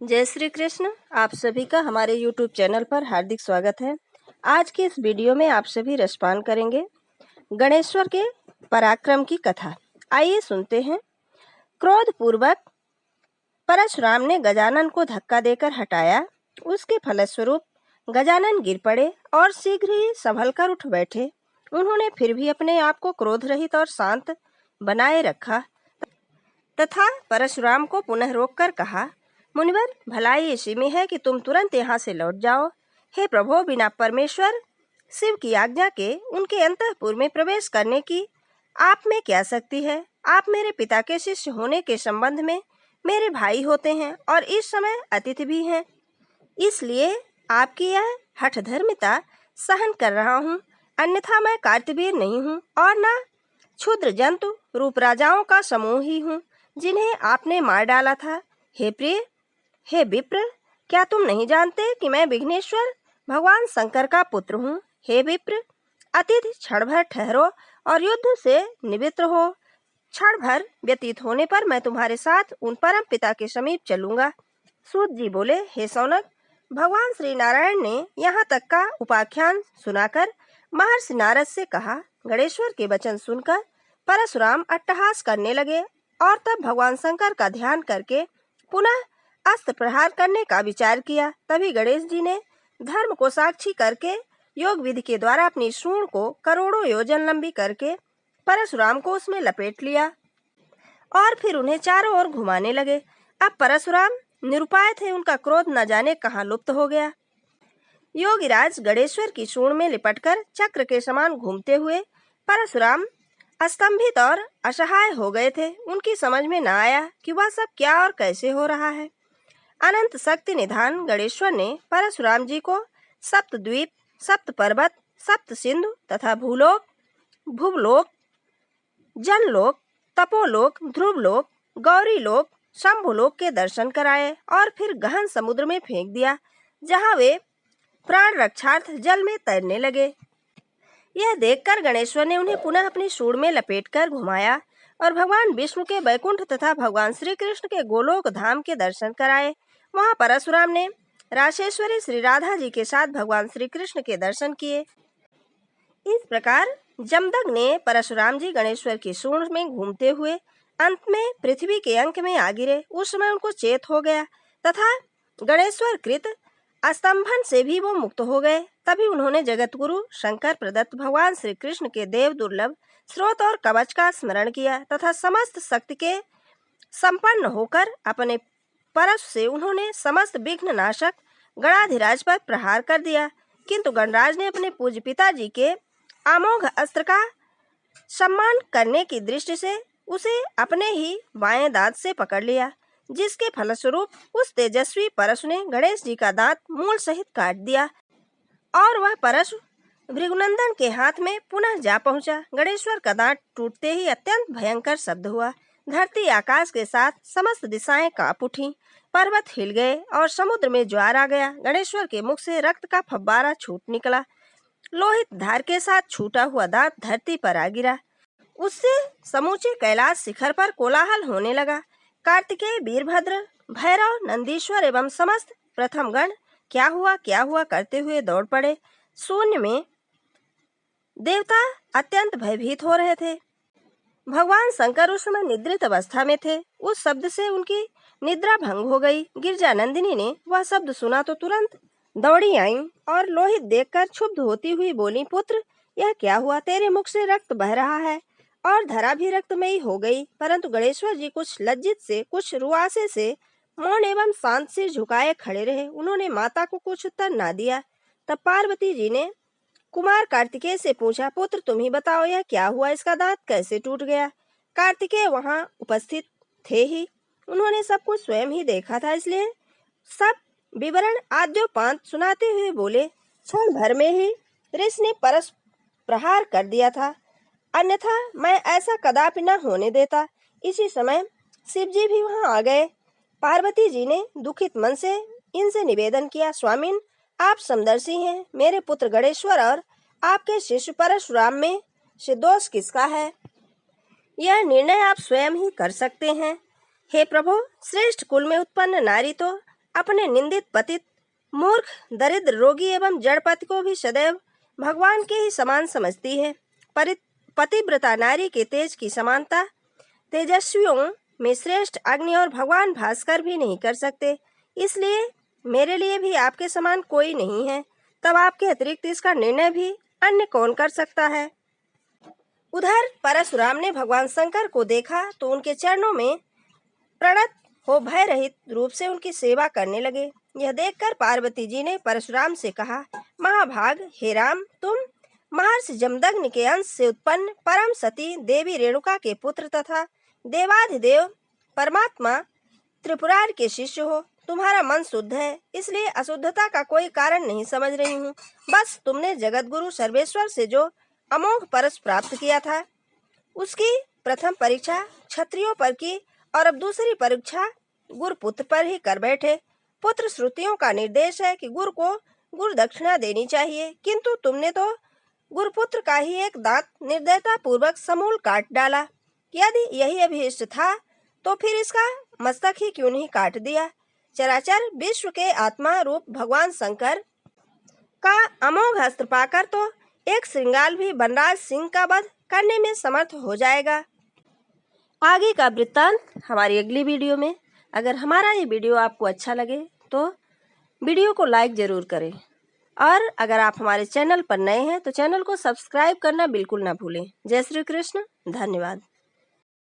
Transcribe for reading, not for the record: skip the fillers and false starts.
जय श्री कृष्ण। आप सभी का हमारे YouTube चैनल पर हार्दिक स्वागत है। आज के इस वीडियो में आप सभी रसपान करेंगे गणेश्वर के पराक्रम की कथा। आइए सुनते हैं। क्रोध पूर्वक परशुराम ने गजानन को धक्का देकर हटाया। उसके फलस्वरूप गजानन गिर पड़े और शीघ्र ही संभल कर उठ बैठे। उन्होंने फिर भी अपने आप को क्रोध रहित और शांत बनाए रखा तथा परशुराम को पुनः रोककर कहा, मुनिवर, भलाई इसी में है कि तुम तुरंत यहाँ से लौट जाओ। हे प्रभु, बिना परमेश्वर शिव की आज्ञा के उनके अंतःपुर में प्रवेश करने की आप में क्या शक्ति है? आप मेरे पिता के शिष्य होने के संबंध में मेरे भाई होते हैं और इस समय अतिथि भी हैं। इसलिए आपकी यह हठधर्मिता सहन कर रहा हूँ, अन्यथा मैं कार्तवीर नहीं हूँ और न क्षुद्र जंतु रूप राजाओं का समूह ही हूँ जिन्हें आपने मार डाला था। हे प्रिय, हे विप्र, क्या तुम नहीं जानते कि मैं विघ्नेश्वर भगवान शंकर का पुत्र हूँ? हे विप्र, अतिथि क्षण भर ठहरो और युद्ध से निवृत्त हो। क्षण भर व्यतीत होने पर मैं तुम्हारे साथ उन परम पिता के समीप चलूंगा। सूत जी बोले, हे सौनक, भगवान श्री नारायण ने यहाँ तक का उपाख्यान सुनाकर महर्षि नारद से कहा। गणेश्वर के वचन सुनकर परशुराम अट्टहास करने लगे और तब भगवान शंकर का ध्यान करके पुनः अस्त्र प्रहार करने का विचार किया। तभी गणेश जी ने धर्म को साक्षी करके योग विधि के द्वारा अपनी सूंड को करोड़ों योजन लंबी करके परशुराम को उसमें लपेट लिया और फिर उन्हें चारों ओर घुमाने लगे। अब परशुराम निरुपाय थे, उनका क्रोध न जाने कहाँ लुप्त हो गया। योगीराज गणेश्वर की सूंड में लिपटकर चक्र के समान घूमते हुए परशुराम स्तंभित और असहाय हो गए थे। उनकी समझ में न आया कि वह सब क्या और कैसे हो रहा है। अनंत शक्ति निधान गणेश्वर ने परशुराम जी को सप्त द्वीप, सप्त पर्वत, सप्त सिंधु तथा भूलोक, भुवलोक, जनलोक, तपोलोक, ध्रुवलोक, गौरीलोक, शंभुलोक के दर्शन कराए और फिर गहन समुद्र में फेंक दिया, जहाँ वे प्राण रक्षार्थ जल में तैरने लगे। यह देखकर गणेश्वर ने उन्हें पुनः अपनी सूंड में लपेटकर घुमाया और भगवान विष्णु के बैकुंठ तथा भगवान श्री कृष्ण के गोलोक धाम के दर्शन कराए। वहां परशुराम ने राशेश्वरी श्री राधा जी के साथ भगवान श्री कृष्ण के दर्शन किए। इस प्रकार जमदग्नि ने परशुराम जी गणेश्वर की सूंड में घूमते हुए अंत में पृथ्वी के अंक में आ गिरे। उस समय उनको चेत हो गया तथा गणेश्वर कृत स्तंभन से भी वो मुक्त हो गए। तभी उन्होंने जगत गुरु शंकर प्रदत्त भगवान श्री कृष्ण के देव दुर्लभ स्रोत और कवच का स्मरण किया तथा समस्त शक्ति के संपन्न होकर अपने परश से उन्होंने समस्त विघ्न नाशक गणाधिराज पर प्रहार कर दिया। किंतु गणराज ने अपने पूज्य पिताजी के अमोघ अस्त्र का सम्मान करने की दृष्टि से उसे अपने ही बाएं दांत से पकड़ लिया, जिसके फलस्वरूप उस तेजस्वी परशु ने गणेश जी का दांत मूल सहित काट दिया और वह परशु भृगुनंदन के हाथ में पुनः जा पहुंचा। गणेश्वर का दांत टूटते ही अत्यंत भयंकर शब्द हुआ। धरती आकाश के साथ समस्त दिशाएं कांप उठी, पर्वत हिल गए और समुद्र में ज्वार आ गया। गणेश्वर के मुख से रक्त का फव्वारा छूट निकला। लोहित धार के साथ छूटा हुआ दांत धरती पर आ गिरा। उससे समूचे कैलाश शिखर पर कोलाहल होने लगा। कार्तिकेय, वीरभद्र, भैरव, नंदीश्वर एवं समस्त प्रथम गण क्या हुआ करते हुए दौड़ पड़े। शून्य में देवता अत्यंत भयभीत हो रहे थे। भगवान शंकर उस समय निद्रित अवस्था में थे। उस शब्द से उनकी निद्रा भंग हो गई। गिरजा नंदिनी ने वह शब्द सुना तो तुरंत दौड़ी आई और लोहित देखकर क्षुब्ध होती हुई बोली, पुत्र, यह क्या हुआ? तेरे मुख से रक्त बह रहा है और धरा भी रक्तमयी हो गई। परंतु गणेश्वर जी कुछ लज्जित से, कुछ रुआसे से मौन एवं शांत से झुकाए खड़े रहे। उन्होंने माता को कुछ उत्तर ना दिया। तब पार्वती जी ने कुमार कार्तिकेय से पूछा, पुत्र, तुम ही बताओ, यह क्या हुआ? इसका दांत कैसे टूट गया? कार्तिकेय वहां उपस्थित थे ही, उन्होंने सब कुछ स्वयं ही देखा था, इसलिए सब विवरण आद्योपांत सुनाते हुए बोले, क्षण भर में ही ऋषि ने परस प्रहार कर दिया था, अन्यथा मैं ऐसा कदापि न होने देता। इसी समय शिव जी भी वहां आ गए। पार्वती जी ने दुखित मन से इनसे निवेदन किया, स्वामिन, आप समदर्शी हैं। मेरे पुत्र गणेश्वर और आपके शिष्य परशुराम में से दोष किसका है? यह निर्णय आप स्वयं ही कर सकते हैं। हे प्रभु, श्रेष्ठ कुल में उत्पन्न नारी तो अपने निंदित, पतित, मूर्ख, दरिद्र, रोगी एवं जड़पति को भी सदैव भगवान के ही समान समझती है। पतिव्रता नारी के तेज की समानता तेजस्वियों में श्रेष्ठ अग्नि और भगवान भास्कर भी नहीं कर सकते। इसलिए मेरे लिए भी आपके समान कोई नहीं है। तब आपके अतिरिक्त इसका निर्णय भी अन्य कौन कर सकता है। उधर परशुराम ने भगवान शंकर को देखा तो उनके चरणों में प्रणत हो भय रहित रूप से उनकी सेवा करने लगे। यह देखकर पार्वती जी ने परशुराम से कहा, महाभाग, हे राम, तुम महर्षि जमदग्नि के अंश से उत्पन्न परम सती देवी रेणुका के पुत्र तथा देवाधिदेव परमात्मा त्रिपुरार के शिष्य हो। तुम्हारा मन शुद्ध है, इसलिए अशुद्धता का कोई कारण नहीं समझ रही हूँ। बस तुमने जगत गुरु सर्वेश्वर से जो अमोघ परस प्राप्त किया था, उसकी प्रथम परीक्षा क्षत्रियों पर की और अब दूसरी परीक्षा गुरुपुत्र पर ही कर बैठे। पुत्र श्रुतियों का निर्देश है कि गुरु को गुरु दक्षिणा देनी चाहिए, किंतु तुमने तो गुरुपुत्र का ही एक दांत निर्दयता पूर्वक समूल काट डाला। यदि यही अभीष्ट था तो फिर इसका मस्तक ही क्यों नहीं काट दिया। चराचर विश्व के आत्मा रूप भगवान शंकर का अमोघ अस्त्र पाकर तो एक श्रृंगाल भी बनराज सिंह का वध करने में समर्थ हो जाएगा। आगे का वृत्तांत हमारी अगली वीडियो में। अगर हमारा ये वीडियो आपको अच्छा लगे तो वीडियो को लाइक जरूर करें, और अगर आप हमारे चैनल पर नए हैं तो चैनल को सब्सक्राइब करना बिल्कुल ना भूलें। जय श्री कृष्ण, धन्यवाद।